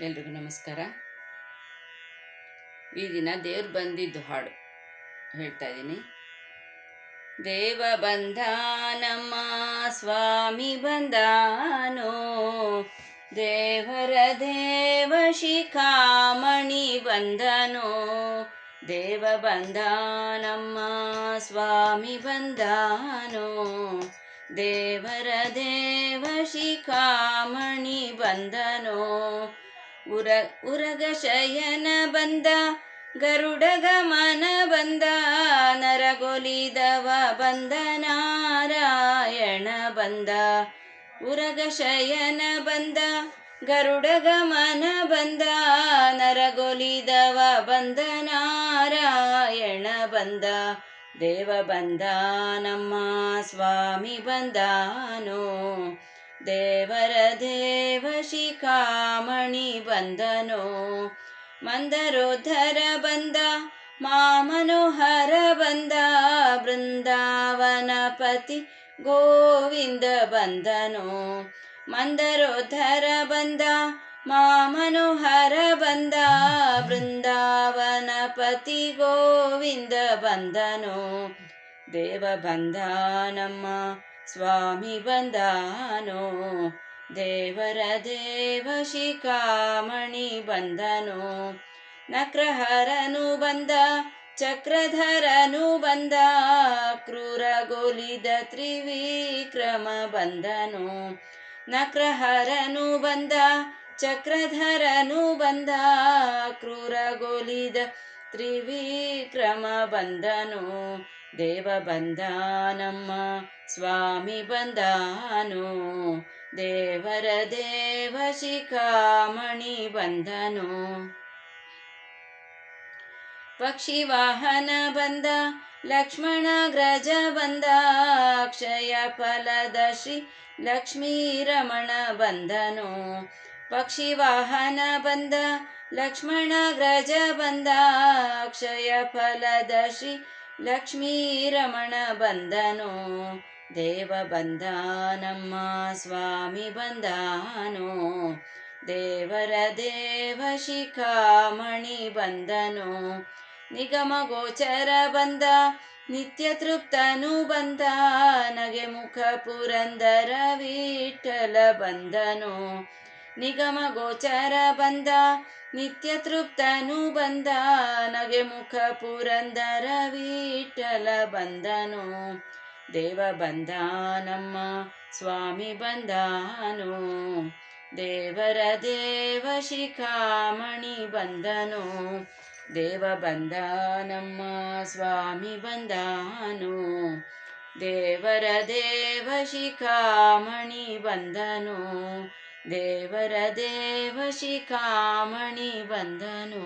ಎಲ್ರಿಗೂ ನಮಸ್ಕಾರ. ಈ ದಿನ ದೇವ್ರು ಬಂದಿದ್ದು ಹಾಡು ಹೇಳ್ತಾ ಇದ್ದೀನಿ. ದೇವ ಬಂದ ನಮ್ಮ ಸ್ವಾಮಿ ಬಂದಾನೋ, ದೇವರ ದೇವ ಶಿಖಾಮಣಿ ಬಂದನೋ. ದೇವ ಬಂದ ನಮ್ಮ ಸ್ವಾಮಿ ಬಂದಾನೋ, ದೇವರ ದೇವ ಶಿಖಾಮಣಿ ಬಂದನೋ. ಉರಗ ಶಯನ ಬಂದ, ಗರುಡ ಗಮನ ಬಂದ, ನರಗೊಲಿದವ ಬಂದ, ನಾರಾಯಣ ಬಂದ. ಉರಗ ಶಯನ ಬಂದ, ಗರುಡ ಗಮನ ಬಂದ, ನರಗೊಲಿದವ ಬಂದ, ನಾರಾಯಣ ಬಂದ. ದೇವ ಬಂದ ನಮ್ಮ ಸ್ವಾಮಿ ಬಂದಾನೋ, ದೇವರ ದೇವ ಶಿಖಾಮಣಿ ಬಂದನೋ. ಮಂದರೋದ್ಧರ ಬಂದ, ಮಾಮನೋಹರ ಬಂದ, ಬೃಂದಾವನ ಪತಿ ಗೋವಿಂದ ಬಂದನೋ. ಮಂದರೋದ್ಧರ ಬಂದ, ಮಾಮನೋಹರ ಬಂದ, ಬೃಂದಾವನ ಪತಿ ಗೋವಿಂದ ಬಂದನೋ. ದೇವ ಬಂದ ನಮ್ಮ ಸ್ವಾಮಿ ಬಂದಾನೋ, ದೇವರ ದೇವ ಶಿಖಾಮಣಿ ಬಂದನೋ. ನಕ್ರಹರನು ಬಂದ, ಚಕ್ರಧರನು ಬಂದ, ಕ್ರೂರಗೊಲಿದ ತ್ರಿವಿಕ್ರಮ ಬಂದನೋ. ನಕ್ರಹರನು ಬಂದ, ಚಕ್ರಧರನು ಬಂದ, ಕ್ರೂರಗೊಲಿದ ತ್ರಿವಿಕ್ರಮ ಬಂದನೋ. ದೇವ ಬಂದ ನಮ್ಮ ಸ್ವಾಮಿ ಬಂದಾನೋ, ದೇವರ ದೇವ ಶಿಖಾಮಣಿ ಬಂದನೋ. ಪಕ್ಷಿ ವಾಹನ ಬಂದ, ಲಕ್ಷ್ಮಣಾಗ್ರಜ ಬಂದ, ಅಕ್ಷಯ ಫಲದ ಶ್ರೀ ಲಕ್ಷ್ಮೀ ರಮಣ ಬಂದನೋ. ಪಕ್ಷಿ ವಾಹನ ಬಂದ, ಲಕ್ಷ್ಮಣಾಗ್ರಜ ಬಂದ, ಅಕ್ಷಯ ಫಲದ ಶ್ರೀ ಲಕ್ಷ್ಮೀ ರಮಣ ಬಂದನೋ. ದೇವ ಬಂದ ನಮ್ಮ ಸ್ವಾಮಿ ಬಂದಾನೋ, ದೇವರ ದೇವ ಶಿಖಾಮಣಿ ಬಂದನೋ. ನಿಗಮ ಗೋಚರ ಬಂದ, ನಿತ್ಯ ತೃಪ್ತನು ಬಂದ, ನಗೆ ಮುಖ ಪುರಂದರ ವಿಠಲ ಬಂದನೋ. ನಿಗಮ ಗೋಚರ ಬಂದ, ನಿತ್ಯ ತೃಪ್ತನು ಬಂದ, ನಗೆ ಮುಖ ಪುರಂದರ ವಿಠಲ ಬಂದನೋ. ದೇವ ಬಂದ ನಮ್ಮ ಸ್ವಾಮಿ ಬಂದಾನೋ, ದೇವರ ದೇವ ಶಿಖಾಮಣಿ ಬಂದನೋ. ದೇವ ಬಂದ ನಮ್ಮ ಸ್ವಾಮಿ ಬಂದಾನೋ, ದೇವರ ದೇವ ಶಿಖಾಮಣಿ ಬಂದನೋ. ದೇವರ ದೇವ ಶಿಖಾಮಣಿ ಬಂದನೋ.